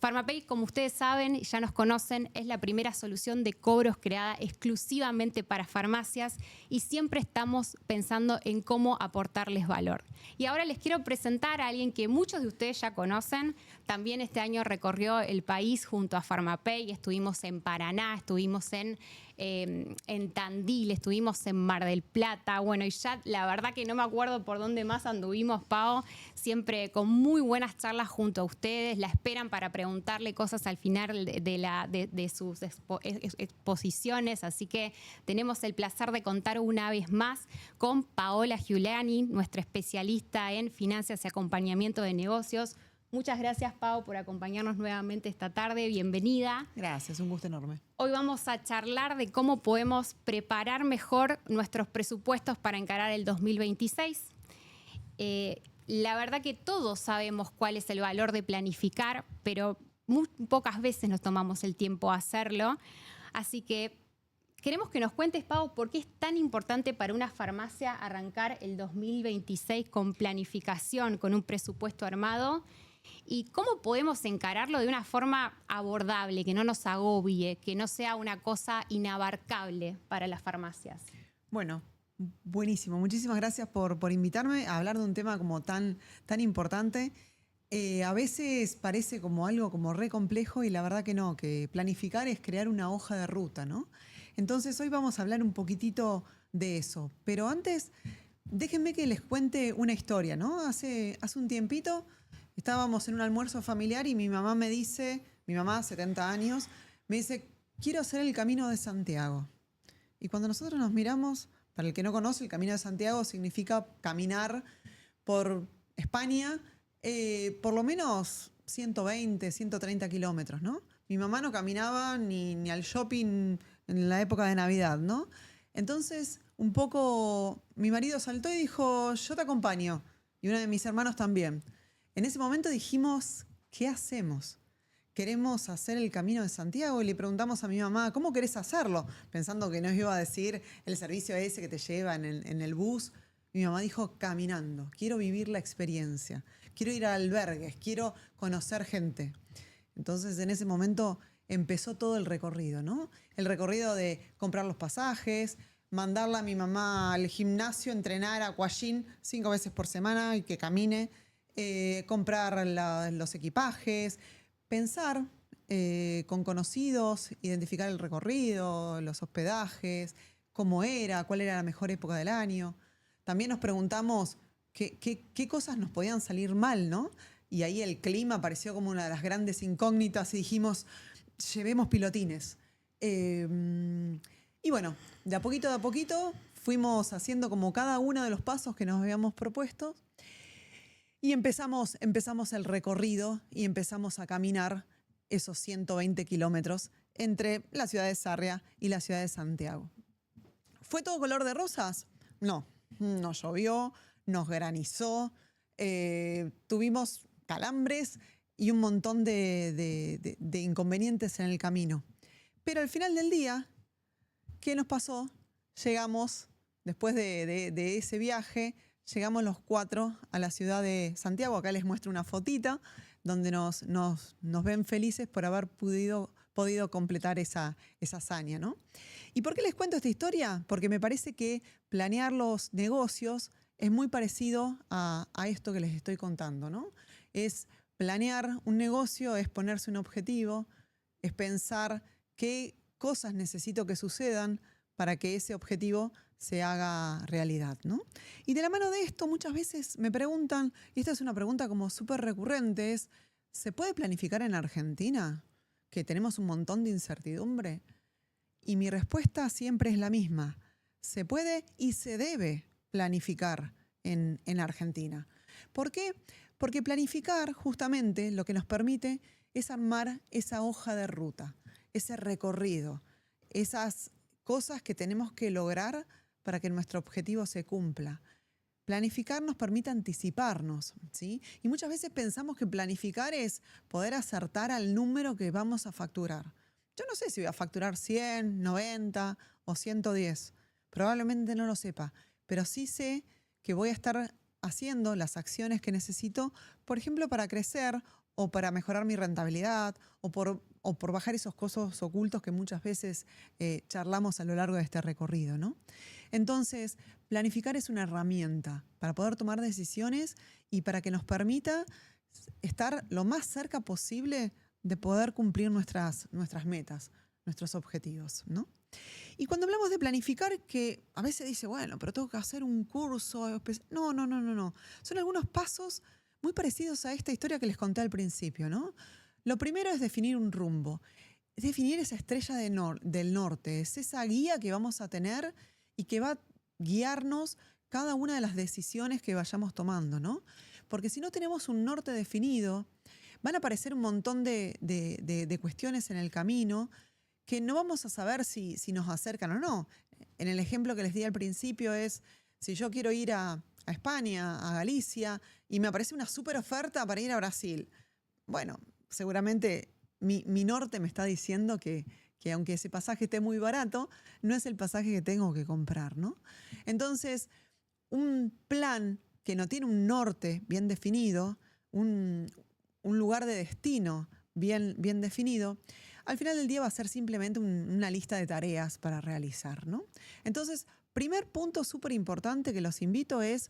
PharmaPay, como ustedes saben, ya nos conocen, es la primera solución de cobros creada exclusivamente para farmacias y siempre estamos pensando en cómo aportarles valor. Y ahora les quiero presentar a alguien que muchos de ustedes ya conocen. También este año recorrió el país junto a PharmaPay. Estuvimos en Paraná, estuvimos en Tandil, estuvimos en Mar del Plata. Bueno, y ya la verdad que no me acuerdo por dónde más anduvimos, Pau. Siempre con muy buenas charlas junto a ustedes. La esperan para preguntarle cosas al final de sus exposiciones. Así que tenemos el placer de contar una vez más con Paola Giuliani, nuestra especialista en finanzas y acompañamiento de negocios. Muchas gracias, Pau, por acompañarnos nuevamente esta tarde. Bienvenida. Gracias, un gusto enorme. Hoy vamos a charlar de cómo podemos preparar mejor nuestros presupuestos para encarar el 2026. La verdad que todos sabemos cuál es el valor de planificar, pero muy pocas veces nos tomamos el tiempo a hacerlo. Así que queremos que nos cuentes, Pau, por qué es tan importante para una farmacia arrancar el 2026 con planificación, con un presupuesto armado, y cómo podemos encararlo de una forma abordable, que no nos agobie, que no sea una cosa inabarcable para las farmacias. Bueno, buenísimo. Muchísimas gracias por invitarme a hablar de un tema como tan importante. A veces parece como algo como re complejo y la verdad que no, que planificar es crear una hoja de ruta, ¿no? Entonces hoy vamos a hablar un poquitito de eso. Pero antes, déjenme que les cuente una historia, ¿no? Hace un tiempito estábamos en un almuerzo familiar y mi mamá, 70 años, me dice, quiero hacer el Camino de Santiago. Y cuando nosotros nos miramos, para el que no conoce, el Camino de Santiago significa caminar por España por lo menos 120, 130 kilómetros, ¿no? Mi mamá no caminaba ni al shopping en la época de Navidad, ¿no? Entonces, un poco, mi marido saltó y dijo, yo te acompaño. Y uno de mis hermanos también. En ese momento dijimos, ¿qué hacemos? Queremos hacer el Camino de Santiago y le preguntamos a mi mamá, ¿cómo querés hacerlo? Pensando que nos iba a decir el servicio ese que te lleva en el bus. Mi mamá dijo, caminando, quiero vivir la experiencia, quiero ir a albergues, quiero conocer gente. Entonces en ese momento empezó todo el recorrido, ¿no? El recorrido de comprar los pasajes, mandarla a mi mamá al gimnasio, entrenar a aquagym 5 veces por semana y que camine, comprar los equipajes, pensar con conocidos, identificar el recorrido, los hospedajes, cómo era, cuál era la mejor época del año. También nos preguntamos qué cosas nos podían salir mal, ¿no? Y ahí el clima apareció como una de las grandes incógnitas y dijimos, llevemos pilotines. Y bueno, de a poquito fuimos haciendo como cada uno de los pasos que nos habíamos propuesto. Y empezamos el recorrido y empezamos a caminar esos 120 kilómetros entre la ciudad de Sarria y la ciudad de Santiago. ¿Fue todo color de rosas? No, no llovió, nos granizó, tuvimos calambres y un montón de inconvenientes en el camino. Pero al final del día, ¿qué nos pasó? Llegamos, después de ese viaje, llegamos los 4 a la ciudad de Santiago. Acá les muestro una fotita donde nos ven felices por haber podido completar esa hazaña, ¿no? ¿Y por qué les cuento esta historia? Porque me parece que planear los negocios es muy parecido a esto que les estoy contando, ¿no? Es planear un negocio, es ponerse un objetivo, es pensar qué cosas necesito que sucedan para que ese objetivo se haga realidad, ¿no? Y de la mano de esto muchas veces me preguntan, y esta es una pregunta como súper recurrente, es, ¿se puede planificar en Argentina? Que tenemos un montón de incertidumbre. Y mi respuesta siempre es la misma. Se puede y se debe planificar en Argentina. ¿Por qué? Porque planificar justamente lo que nos permite es armar esa hoja de ruta, ese recorrido, esas cosas que tenemos que lograr para que nuestro objetivo se cumpla. Planificar nos permite anticiparnos, ¿sí? Y muchas veces pensamos que planificar es poder acertar al número que vamos a facturar. Yo no sé si voy a facturar 100, 90 o 110. Probablemente no lo sepa, pero sí sé que voy a estar haciendo las acciones que necesito, por ejemplo, para crecer o para mejorar mi rentabilidad, o por bajar esos costos ocultos que muchas veces charlamos a lo largo de este recorrido, ¿no? Entonces, planificar es una herramienta para poder tomar decisiones y para que nos permita estar lo más cerca posible de poder cumplir nuestras metas, nuestros objetivos, ¿no? Y cuando hablamos de planificar, que a veces dice, bueno, pero tengo que hacer un curso. No, no, no, no, no. Son algunos pasos muy parecidos a esta historia que les conté al principio, ¿no? Lo primero es definir un rumbo, es definir esa estrella del norte, es esa guía que vamos a tener y que va a guiarnos cada una de las decisiones que vayamos tomando, ¿no? Porque si no tenemos un norte definido, van a aparecer un montón de cuestiones en el camino que no vamos a saber si nos acercan o no. En el ejemplo que les di al principio es, si yo quiero ir a España, a Galicia, y me aparece una súper oferta para ir a Brasil. Bueno, seguramente mi norte me está diciendo que aunque ese pasaje esté muy barato, no es el pasaje que tengo que comprar, ¿no? Entonces, un plan que no tiene un norte bien definido, un lugar de destino bien definido, al final del día va a ser simplemente una lista de tareas para realizar, ¿no? Entonces, primer punto súper importante que los invito es,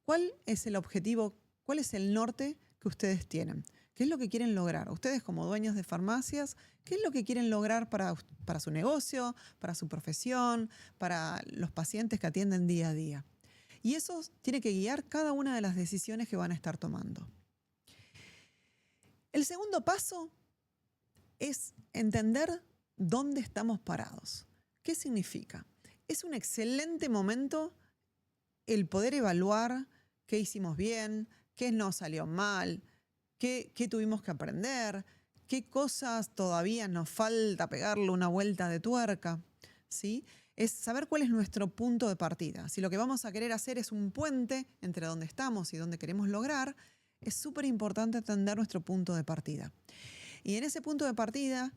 ¿cuál es el objetivo, cuál es el norte que ustedes tienen? ¿Qué es lo que quieren lograr? Ustedes como dueños de farmacias, ¿qué es lo que quieren lograr para su negocio, para su profesión, para los pacientes que atienden día a día? Y eso tiene que guiar cada una de las decisiones que van a estar tomando. El segundo paso es entender dónde estamos parados. ¿Qué significa? Es un excelente momento el poder evaluar qué hicimos bien, qué nos salió mal, qué tuvimos que aprender, qué cosas todavía nos falta pegarle una vuelta de tuerca, ¿sí? Es saber cuál es nuestro punto de partida. Si lo que vamos a querer hacer es un puente entre donde estamos y donde queremos lograr, es súper importante entender nuestro punto de partida. Y en ese punto de partida,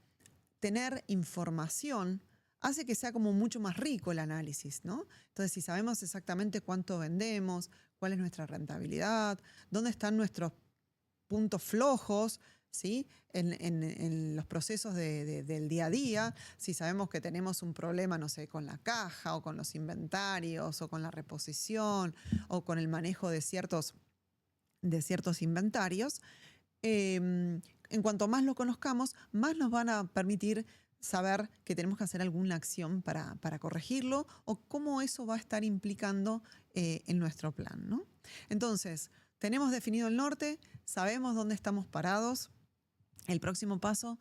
tener información hace que sea como mucho más rico el análisis, ¿no? Entonces, si sabemos exactamente cuánto vendemos, cuál es nuestra rentabilidad, dónde están nuestros puntos flojos, ¿sí? En los procesos del día a día, si sabemos que tenemos un problema, no sé, con la caja o con los inventarios o con la reposición o con el manejo de ciertos inventarios, en cuanto más lo conozcamos, más nos van a permitir saber que tenemos que hacer alguna acción para corregirlo o cómo eso va a estar implicando en nuestro plan, ¿no? Entonces, tenemos definido el norte, sabemos dónde estamos parados. El próximo paso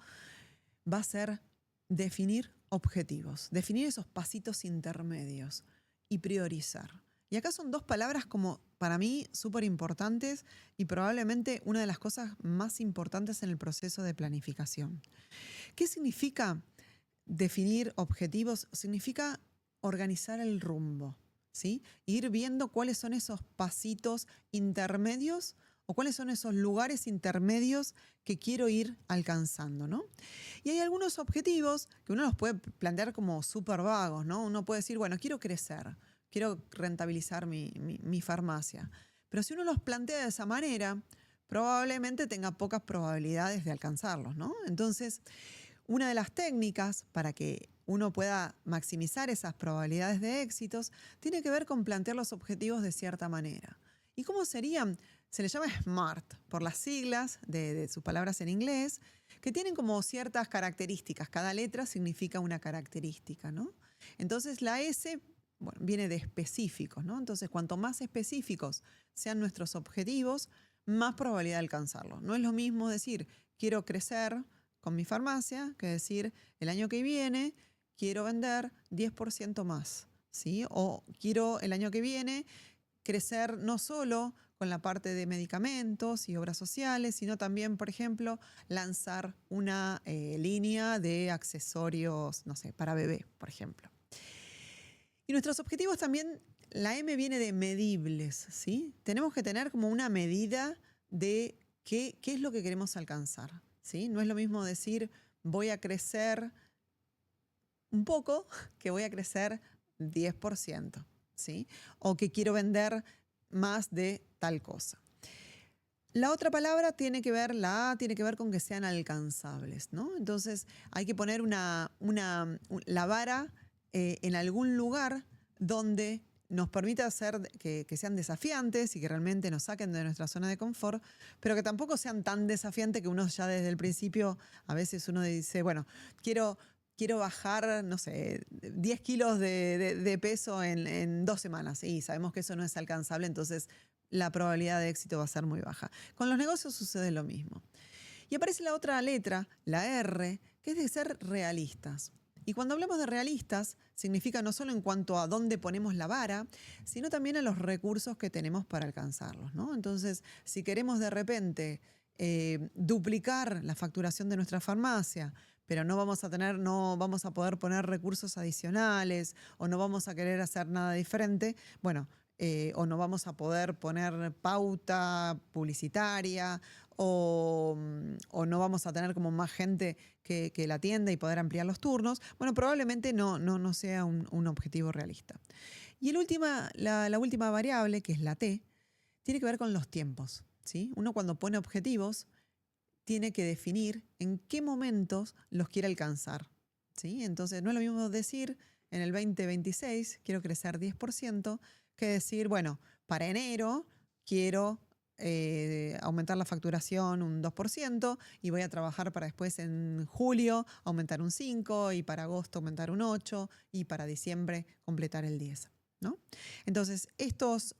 va a ser definir objetivos, definir esos pasitos intermedios y priorizar. Y acá son dos palabras como para mí súper importantes y probablemente una de las cosas más importantes en el proceso de planificación. ¿Qué significa definir objetivos? Significa organizar el rumbo, ¿sí? Ir viendo cuáles son esos pasitos intermedios o cuáles son esos lugares intermedios que quiero ir alcanzando, ¿no? Y hay algunos objetivos que uno los puede plantear como súper vagos, ¿no? Uno puede decir, bueno, quiero crecer, quiero rentabilizar mi farmacia. Pero si uno los plantea de esa manera, probablemente tenga pocas probabilidades de alcanzarlos, ¿no? Entonces, una de las técnicas para que uno pueda maximizar esas probabilidades de éxitos tiene que ver con plantear los objetivos de cierta manera. ¿Y cómo serían? Se les llama SMART, por las siglas de sus palabras en inglés, que tienen como ciertas características. Cada letra significa una característica, ¿no? Entonces, la S, bueno, viene de específicos, ¿no? Entonces, cuanto más específicos sean nuestros objetivos, más probabilidad de alcanzarlos. No es lo mismo decir, quiero crecer con mi farmacia, que decir, el año que viene quiero vender 10% más, ¿sí? O quiero el año que viene crecer no solo con la parte de medicamentos y obras sociales, sino también, por ejemplo, lanzar una línea de accesorios, no sé, para bebé, por ejemplo. Y nuestros objetivos también, la M viene de medibles, ¿sí? Tenemos que tener como una medida de qué es lo que queremos alcanzar, ¿sí? No es lo mismo decir voy a crecer un poco que voy a crecer 10%, ¿sí? O que quiero vender más de tal cosa. La otra palabra tiene que ver, la A tiene que ver con que sean alcanzables, ¿no? Entonces hay que poner la vara en algún lugar donde nos permita hacer que sean desafiantes y que realmente nos saquen de nuestra zona de confort, pero que tampoco sean tan desafiantes que uno ya desde el principio, a veces uno dice, bueno, quiero bajar, no sé, 10 kilos de peso en 2 semanas. Y sabemos que eso no es alcanzable, entonces la probabilidad de éxito va a ser muy baja. Con los negocios sucede lo mismo. Y aparece la otra letra, la R, que es de ser realistas. Y cuando hablamos de realistas, significa no solo en cuanto a dónde ponemos la vara, sino también a los recursos que tenemos para alcanzarlos, ¿no? Entonces, si queremos de repente duplicar la facturación de nuestra farmacia, pero no vamos a poder poner recursos adicionales o no vamos a querer hacer nada diferente, bueno, o no vamos a poder poner pauta publicitaria o no vamos a tener como más gente que la atienda y poder ampliar los turnos, bueno, probablemente no sea un objetivo realista. Y la última variable, que es la T, tiene que ver con los tiempos, ¿sí? Uno cuando pone objetivos tiene que definir en qué momentos los quiere alcanzar, ¿sí? Entonces, no es lo mismo decir en el 2026 quiero crecer 10%, que decir, bueno, para enero quiero aumentar la facturación un 2% y voy a trabajar para después en julio aumentar un 5% y para agosto aumentar un 8% y para diciembre completar el 10%. ¿No? Entonces, estos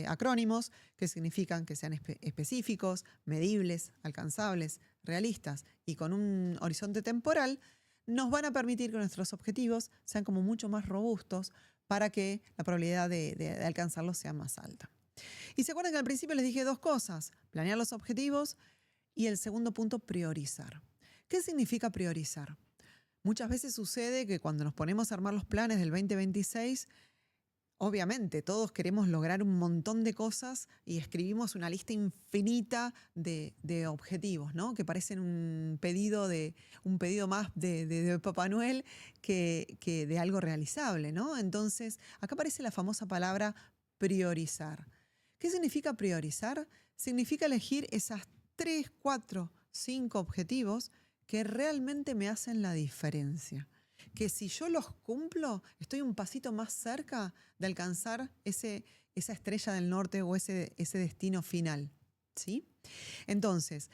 acrónimos, que significan que sean específicos, medibles, alcanzables, realistas y con un horizonte temporal, nos van a permitir que nuestros objetivos sean como mucho más robustos para que la probabilidad de alcanzarlos sea más alta. Y se acuerdan que al principio les dije 2 cosas, planear los objetivos y el segundo punto, priorizar. ¿Qué significa priorizar? Muchas veces sucede que cuando nos ponemos a armar los planes del 2026, obviamente, todos queremos lograr un montón de cosas y escribimos una lista infinita de objetivos, ¿no? Que parecen un pedido más de Papá Noel que de algo realizable, ¿no? Entonces, acá aparece la famosa palabra priorizar. ¿Qué significa priorizar? Significa elegir esas 3, 4, 5 objetivos que realmente me hacen la diferencia. Que si yo los cumplo, estoy un pasito más cerca de alcanzar esa estrella del norte o ese destino final, ¿sí? Entonces,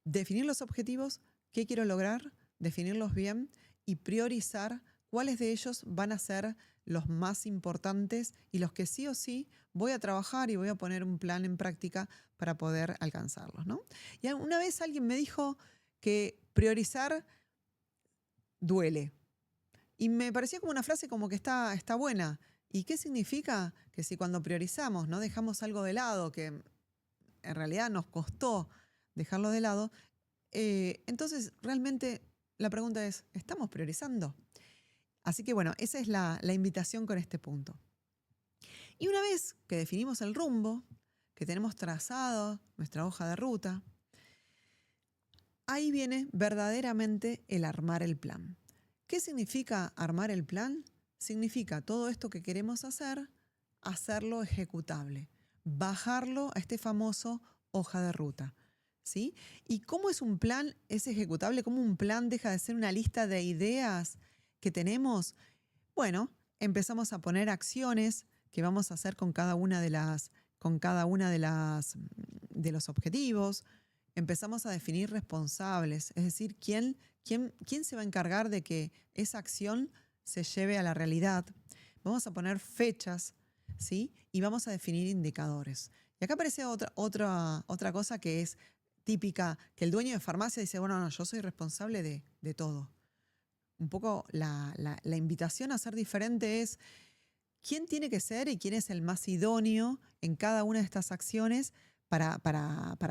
definir los objetivos, qué quiero lograr, definirlos bien y priorizar cuáles de ellos van a ser los más importantes y los que sí o sí voy a trabajar y voy a poner un plan en práctica para poder alcanzarlos, ¿no? Y una vez alguien me dijo que priorizar duele. Y me pareció como una frase como que está buena. ¿Y qué significa? Que si cuando priorizamos no dejamos algo de lado, que en realidad nos costó dejarlo de lado, entonces realmente la pregunta es, ¿estamos priorizando? Así que bueno, esa es la invitación con este punto. Y una vez que definimos el rumbo, que tenemos trazado nuestra hoja de ruta, ahí viene verdaderamente el armar el plan. ¿Qué significa armar el plan? Significa todo esto que queremos hacer, hacerlo ejecutable, bajarlo a este famoso hoja de ruta, ¿sí? ¿Y cómo es un plan? ¿Es ejecutable? ¿Cómo un plan deja de ser una lista de ideas que tenemos? Bueno, empezamos a poner acciones que vamos a hacer con cada una de los objetivos. Empezamos a definir responsables, es decir, ¿quién se va a encargar de que esa acción se lleve a la realidad? Vamos a poner fechas, ¿sí? Y vamos a definir indicadores. Y acá aparece otra cosa que es típica, que el dueño de farmacia dice, bueno, no, yo soy responsable de todo. Un poco la invitación a ser diferente es quién tiene que ser y quién es el más idóneo en cada una de estas acciones para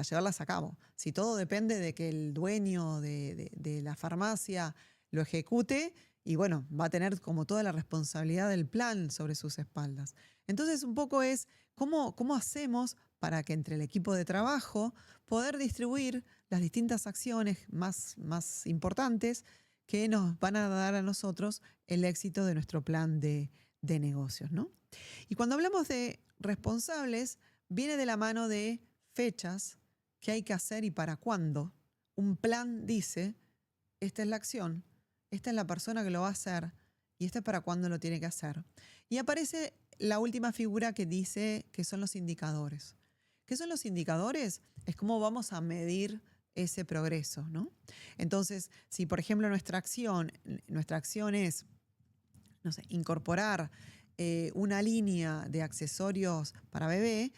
llevarlas a cabo. Si todo depende de que el dueño de la farmacia lo ejecute, y bueno, va a tener como toda la responsabilidad del plan sobre sus espaldas. Entonces, un poco es cómo hacemos para que entre el equipo de trabajo poder distribuir las distintas acciones más importantes que nos van a dar a nosotros el éxito de nuestro plan de negocios, ¿no? Y cuando hablamos de responsables, viene de la mano de fechas, qué hay que hacer y para cuándo. Un plan dice, esta es la acción, esta es la persona que lo va a hacer y este es para cuándo lo tiene que hacer. Y aparece la última figura que dice que son los indicadores. ¿Qué son los indicadores? Es cómo vamos a medir ese progreso, ¿no? Entonces, si por ejemplo nuestra acción es, no sé, incorporar una línea de accesorios para bebé,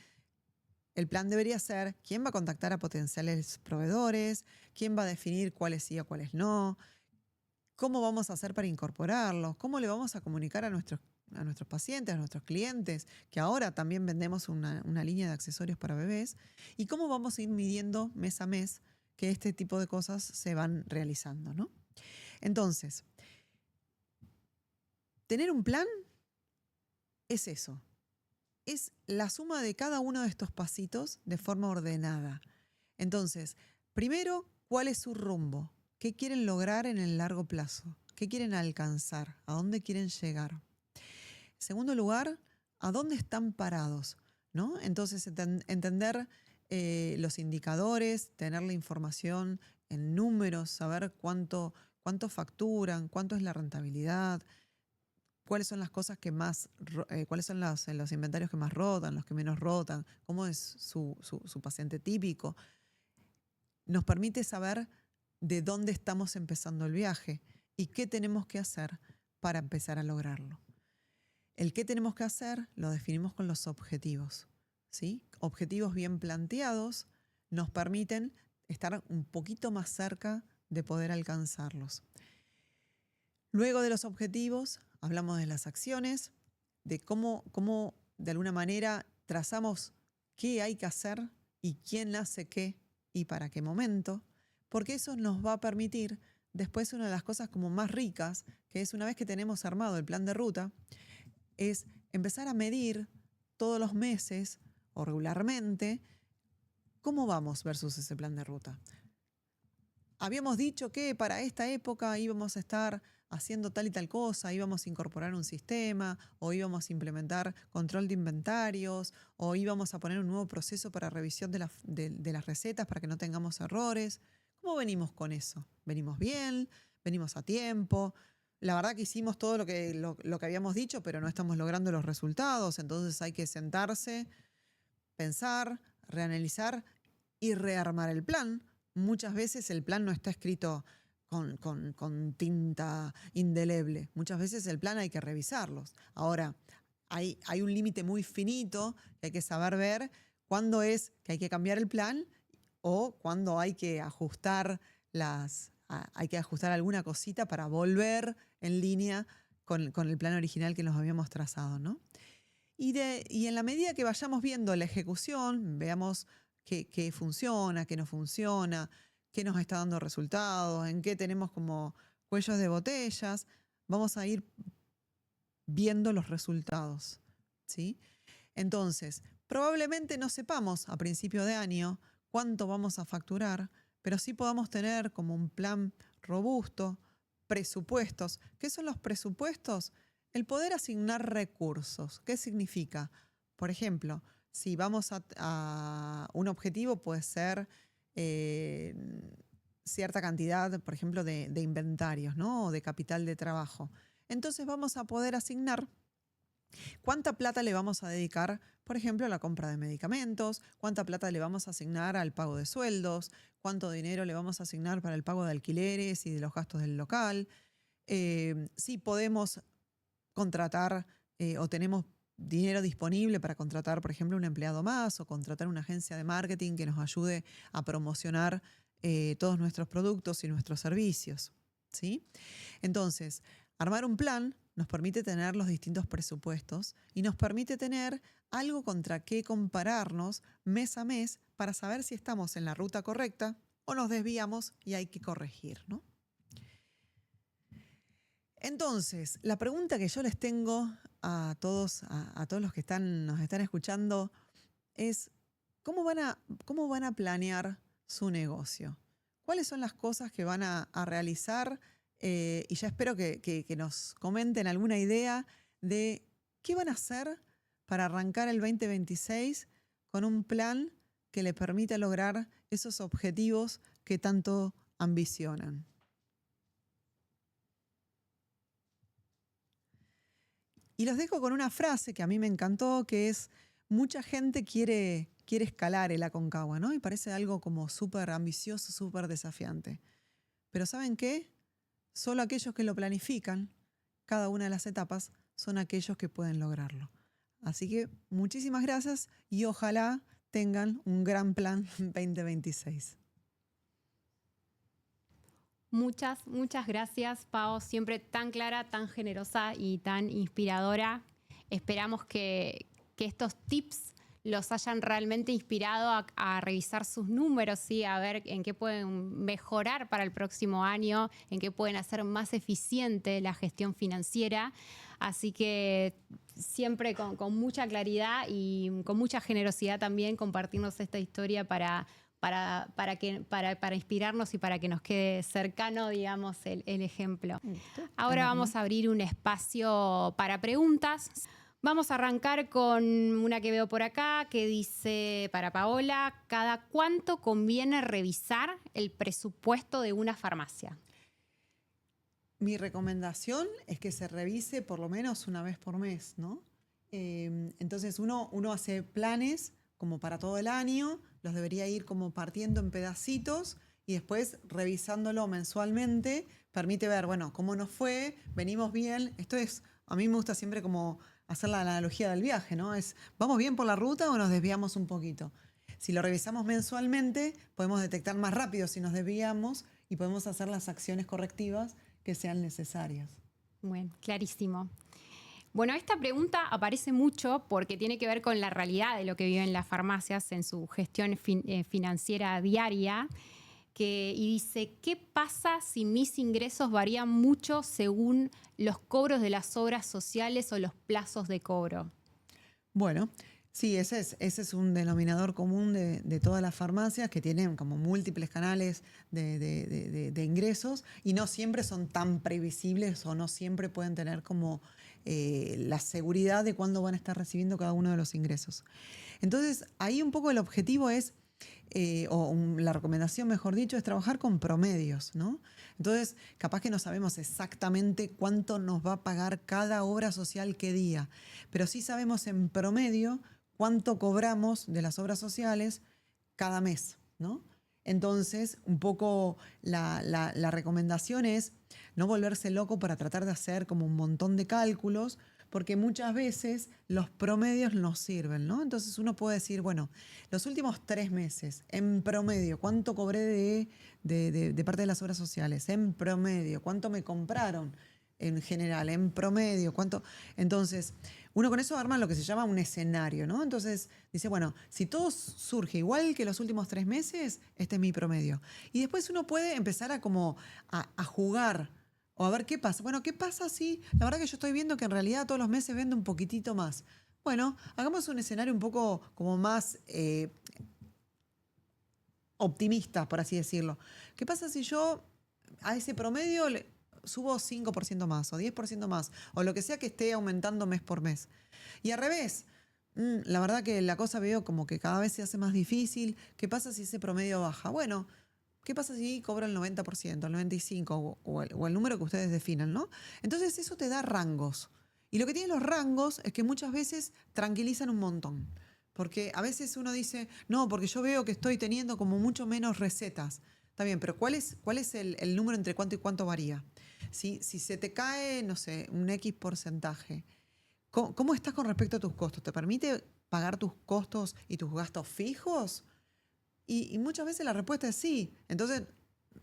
el plan debería ser quién va a contactar a potenciales proveedores, quién va a definir cuáles sí o cuáles no, cómo vamos a hacer para incorporarlos, cómo le vamos a comunicar a nuestros pacientes, a nuestros clientes, que ahora también vendemos una línea de accesorios para bebés, y cómo vamos a ir midiendo mes a mes que este tipo de cosas se van realizando, ¿no? Entonces, tener un plan es eso. Es la suma de cada uno de estos pasitos de forma ordenada. Entonces, primero, ¿cuál es su rumbo? ¿Qué quieren lograr en el largo plazo? ¿Qué quieren alcanzar? ¿A dónde quieren llegar? En segundo lugar, ¿a dónde están parados? ¿No? Entonces, entender los indicadores, tener la información en números, saber cuánto facturan, cuánto es la rentabilidad, cuáles son las cosas que más, cuáles son los inventarios que más rotan, los que menos rotan, cómo es su paciente típico. Nos permite saber de dónde estamos empezando el viaje y qué tenemos que hacer para empezar a lograrlo. El qué tenemos que hacer lo definimos con los objetivos, ¿sí? Objetivos bien planteados nos permiten estar un poquito más cerca de poder alcanzarlos. Luego de los objetivos, hablamos de las acciones, de cómo de alguna manera trazamos qué hay que hacer y quién hace qué y para qué momento, porque eso nos va a permitir después una de las cosas como más ricas, que es una vez que tenemos armado el plan de ruta, es empezar a medir todos los meses o regularmente cómo vamos versus ese plan de ruta. Habíamos dicho que para esta época íbamos a estar haciendo tal y tal cosa, íbamos a incorporar un sistema, o íbamos a implementar control de inventarios, o íbamos a poner un nuevo proceso para revisión de las recetas para que no tengamos errores. ¿Cómo venimos con eso? ¿Venimos bien? ¿Venimos a tiempo? La verdad que hicimos todo lo que habíamos dicho, pero no estamos logrando los resultados, entonces hay que sentarse, pensar, reanalizar y rearmar el plan. Muchas veces el plan no está escrito con tinta indeleble. Muchas veces el plan hay que revisarlos. Ahora, hay un límite muy finito que hay que saber ver cuándo es que hay que cambiar el plan o cuándo hay que ajustar alguna cosita para volver en línea con el plan original que nos habíamos trazado, ¿no? Y en la medida que vayamos viendo la ejecución, veamos qué funciona, qué no funciona, qué nos está dando resultados, en qué tenemos como cuellos de botellas, vamos a ir viendo los resultados, ¿sí? Entonces, probablemente no sepamos a principio de año cuánto vamos a facturar, pero sí podamos tener como un plan robusto, presupuestos. ¿Qué son los presupuestos? El poder asignar recursos. ¿Qué significa? Por ejemplo, si vamos a un objetivo, puede ser cierta cantidad, por ejemplo, de inventarios, ¿no? O de capital de trabajo. Entonces vamos a poder asignar cuánta plata le vamos a dedicar, por ejemplo, a la compra de medicamentos, cuánta plata le vamos a asignar al pago de sueldos, cuánto dinero le vamos a asignar para el pago de alquileres y de los gastos del local. Si podemos contratar o tenemos dinero disponible para contratar, por ejemplo, un empleado más o contratar una agencia de marketing que nos ayude a promocionar todos nuestros productos y nuestros servicios, ¿sí? Entonces, armar un plan nos permite tener los distintos presupuestos y nos permite tener algo contra qué compararnos mes a mes para saber si estamos en la ruta correcta o nos desviamos y hay que corregir, ¿no? Entonces, la pregunta que yo les tengo a todos los que nos están escuchando es ¿cómo van a planear su negocio? ¿Cuáles son las cosas que van a realizar? Y ya espero que nos comenten alguna idea de qué van a hacer para arrancar el 2026 con un plan que les permita lograr esos objetivos que tanto ambicionan. Y los dejo con una frase que a mí me encantó, que es: mucha gente quiere escalar el Aconcagua, ¿no? Y parece algo como súper ambicioso, súper desafiante. Pero ¿saben qué? Solo aquellos que lo planifican, cada una de las etapas, son aquellos que pueden lograrlo. Así que muchísimas gracias y ojalá tengan un gran plan 2026. Muchas gracias, Pao. Siempre tan clara, tan generosa y tan inspiradora. Esperamos que estos tips los hayan realmente inspirado a revisar sus números, ¿sí? A ver en qué pueden mejorar para el próximo año, en qué pueden hacer más eficiente la gestión financiera. Así que siempre con mucha claridad y con mucha generosidad también compartirnos esta historia para inspirarnos y para que nos quede cercano, digamos, el ejemplo. Ahora vamos a abrir un espacio para preguntas. Vamos a arrancar con una que veo por acá que dice, para Paola: ¿cada cuánto conviene revisar el presupuesto de una farmacia? Mi recomendación es que se revise por lo menos una vez por mes, ¿no? Entonces uno hace planes como para todo el año, los debería ir como partiendo en pedacitos y después revisándolo mensualmente permite ver, bueno, cómo nos fue, venimos bien. Esto es, a mí me gusta siempre como hacer la analogía del viaje, ¿no? Es, ¿vamos bien por la ruta o nos desviamos un poquito? Si lo revisamos mensualmente, podemos detectar más rápido si nos desviamos y podemos hacer las acciones correctivas que sean necesarias. Bueno, clarísimo. Bueno, esta pregunta aparece mucho porque tiene que ver con la realidad de lo que viven las farmacias en su gestión financiera diaria. Y dice: ¿qué pasa si mis ingresos varían mucho según los cobros de las obras sociales o los plazos de cobro? Bueno, sí, ese es un denominador común de todas las farmacias, que tienen como múltiples canales de ingresos y no siempre son tan previsibles o no siempre pueden tener como la seguridad de cuándo van a estar recibiendo cada uno de los ingresos. Entonces, ahí un poco el objetivo es, la recomendación, mejor dicho, es trabajar con promedios, ¿no? Entonces, capaz que no sabemos exactamente cuánto nos va a pagar cada obra social qué día, pero sí sabemos en promedio cuánto cobramos de las obras sociales cada mes, ¿no? Entonces, un poco la recomendación es no volverse loco para tratar de hacer como un montón de cálculos, porque muchas veces los promedios nos sirven, ¿no? Entonces uno puede decir, bueno, los últimos 3 meses, en promedio, ¿cuánto cobré de parte de las obras sociales? En promedio, ¿cuánto me compraron en general? En promedio, ¿cuánto? Entonces, uno con eso arma lo que se llama un escenario, ¿no? Entonces dice, bueno, si todo surge igual que los últimos 3 meses, este es mi promedio. Y después uno puede empezar a jugar o a ver qué pasa. Bueno, ¿qué pasa si la verdad que yo estoy viendo que en realidad todos los meses vende un poquitito más? Bueno, hagamos un escenario un poco como más optimista, por así decirlo. ¿Qué pasa si yo a ese promedio subo 5% más o 10% más o lo que sea que esté aumentando mes por mes? Y al revés, la verdad que la cosa veo como que cada vez se hace más difícil. ¿Qué pasa si ese promedio baja? Bueno, ¿qué pasa si cobro el 90%, el 95% o el número que ustedes definan, ¿no? Entonces eso te da rangos. Y lo que tienen los rangos es que muchas veces tranquilizan un montón. Porque a veces uno dice, no, porque yo veo que estoy teniendo como mucho menos recetas. Está bien, pero ¿cuál es el número entre cuánto y cuánto varía? Si se te cae, no sé, un X porcentaje, ¿cómo estás con respecto a tus costos? ¿Te permite pagar tus costos y tus gastos fijos? Y muchas veces la respuesta es sí. Entonces,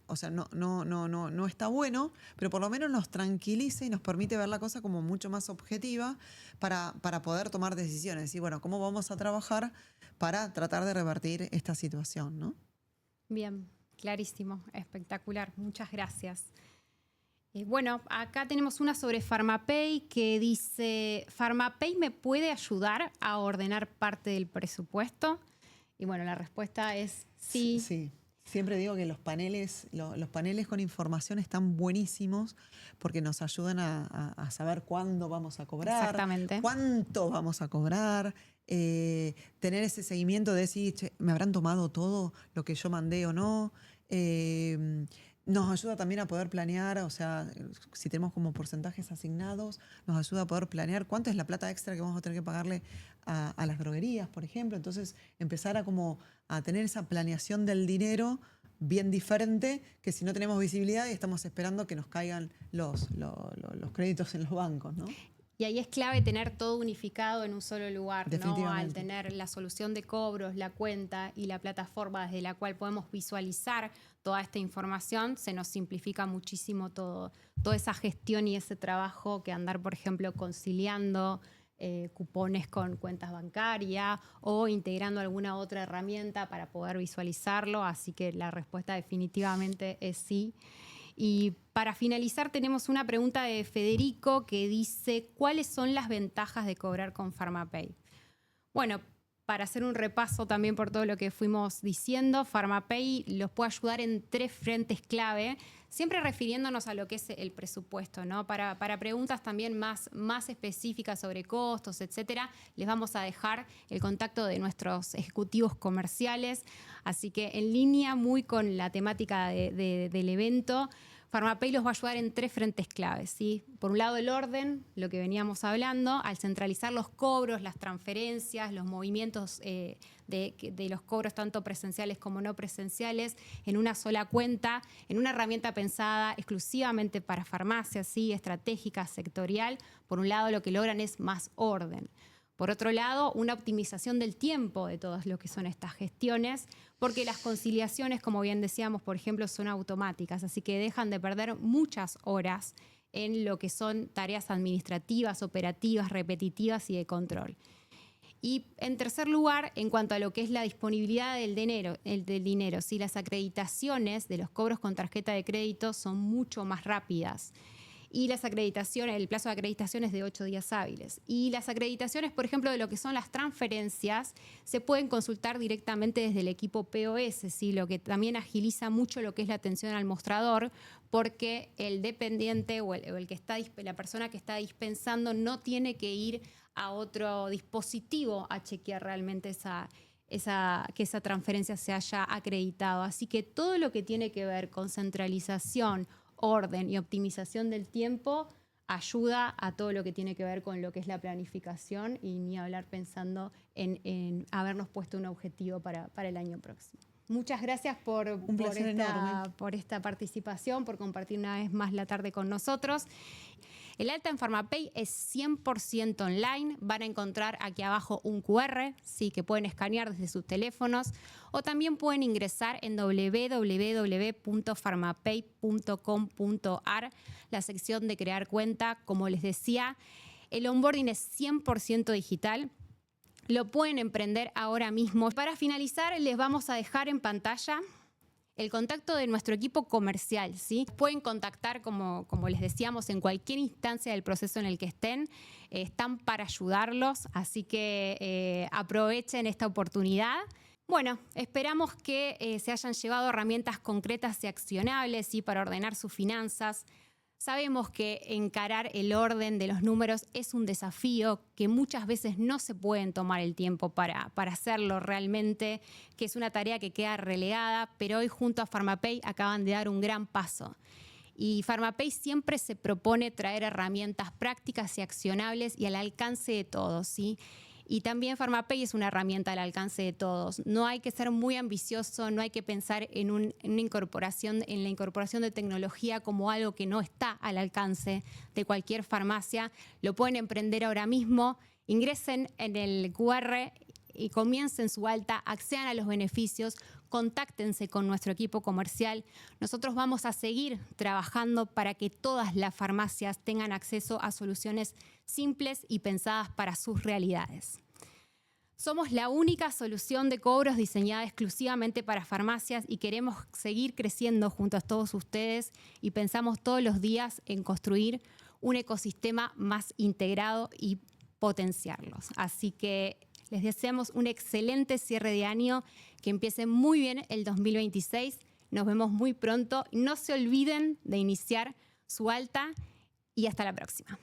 o sea, no está bueno, pero por lo menos nos tranquiliza y nos permite ver la cosa como mucho más objetiva para poder tomar decisiones. Decir, bueno, ¿cómo vamos a trabajar para tratar de revertir esta situación, ¿no? Bien, clarísimo, espectacular. Muchas gracias. Bueno, acá tenemos una sobre PharmaPay que dice: ¿PharmaPay me puede ayudar a ordenar parte del presupuesto? Y bueno, la respuesta es sí. Sí. Siempre digo que los paneles con información están buenísimos porque nos ayudan a saber cuándo vamos a cobrar, Exactamente. cuánto vamos a cobrar, tener ese seguimiento de decir, che, ¿me habrán tomado todo lo que yo mandé o no? Nos ayuda también a poder planear, o sea, si tenemos como porcentajes asignados, nos ayuda a poder planear cuánto es la plata extra que vamos a tener que pagarle a las droguerías, por ejemplo. Entonces, empezar a tener esa planeación del dinero bien diferente que si no tenemos visibilidad y estamos esperando que nos caigan los créditos en los bancos, ¿no? Y ahí es clave tener todo unificado en un solo lugar, ¿no? Definitivamente. Al tener la solución de cobros, la cuenta y la plataforma desde la cual podemos visualizar toda esta información, se nos simplifica muchísimo todo, toda esa gestión y ese trabajo que andar, por ejemplo, conciliando cupones con cuentas bancarias o integrando alguna otra herramienta para poder visualizarlo. Así que la respuesta definitivamente es sí. Y para finalizar tenemos una pregunta de Federico que dice, ¿cuáles son las ventajas de cobrar con PharmaPay? Bueno, para hacer un repaso también por todo lo que fuimos diciendo, PharmaPay los puede ayudar en 3 frentes clave, siempre refiriéndonos a lo que es el presupuesto, ¿no? Para preguntas también más específicas sobre costos, etcétera, les vamos a dejar el contacto de nuestros ejecutivos comerciales. Así que en línea muy con la temática del evento, PharmaPay los va a ayudar en 3 frentes claves, ¿sí? Por un lado, el orden, lo que veníamos hablando, al centralizar los cobros, las transferencias, los movimientos de los cobros tanto presenciales como no presenciales en una sola cuenta, en una herramienta pensada exclusivamente para farmacias, ¿sí? Estratégica, sectorial. Por un lado, lo que logran es más orden. Por otro lado, una optimización del tiempo de todas lo que son estas gestiones, porque las conciliaciones, como bien decíamos, por ejemplo, son automáticas, así que dejan de perder muchas horas en lo que son tareas administrativas, operativas, repetitivas y de control. Y en tercer lugar, en cuanto a lo que es la disponibilidad del dinero, ¿sí? Las acreditaciones de los cobros con tarjeta de crédito son mucho más rápidas. Y las acreditaciones, el plazo de acreditación es de 8 días hábiles. Y las acreditaciones, por ejemplo, de lo que son las transferencias, se pueden consultar directamente desde el equipo POS, ¿sí? Lo que también agiliza mucho lo que es la atención al mostrador, porque el dependiente o el que está, la persona que está dispensando no tiene que ir a otro dispositivo a chequear realmente que esa transferencia se haya acreditado. Así que todo lo que tiene que ver con centralización, orden y optimización del tiempo ayuda a todo lo que tiene que ver con lo que es la planificación y ni hablar pensando en habernos puesto un objetivo para el año próximo. Muchas gracias por esta participación, por compartir una vez más la tarde con nosotros. El alta en PharmaPay es 100% online. Van a encontrar aquí abajo un QR, sí, que pueden escanear desde sus teléfonos, o también pueden ingresar en www.pharmapay.com.ar, la sección de crear cuenta. Como les decía, el onboarding es 100% digital. Lo pueden emprender ahora mismo. Para finalizar, les vamos a dejar en pantalla el contacto de nuestro equipo comercial, ¿sí? Pueden contactar, como les decíamos, en cualquier instancia del proceso en el que estén. Están para ayudarlos, así que aprovechen esta oportunidad. Bueno, esperamos que se hayan llevado herramientas concretas y accionables, ¿sí? Para ordenar sus finanzas. Sabemos que encarar el orden de los números es un desafío, que muchas veces no se pueden tomar el tiempo para hacerlo realmente, que es una tarea que queda relegada, pero hoy junto a PharmaPay acaban de dar un gran paso. Y PharmaPay siempre se propone traer herramientas prácticas y accionables y al alcance de todos, ¿sí? Y también PharmaPay es una herramienta al alcance de todos. No hay que ser muy ambicioso, no hay que pensar en la incorporación de tecnología como algo que no está al alcance de cualquier farmacia. Lo pueden emprender ahora mismo. Ingresen en el QR y comiencen su alta, accedan a los beneficios, contáctense con nuestro equipo comercial. Nosotros vamos a seguir trabajando para que todas las farmacias tengan acceso a soluciones simples y pensadas para sus realidades. Somos la única solución de cobros diseñada exclusivamente para farmacias y queremos seguir creciendo junto a todos ustedes y pensamos todos los días en construir un ecosistema más integrado y potenciarlos. Así que Les deseamos un excelente cierre de año, que empiece muy bien el 2026. Nos vemos muy pronto. No se olviden de iniciar su alta y hasta la próxima.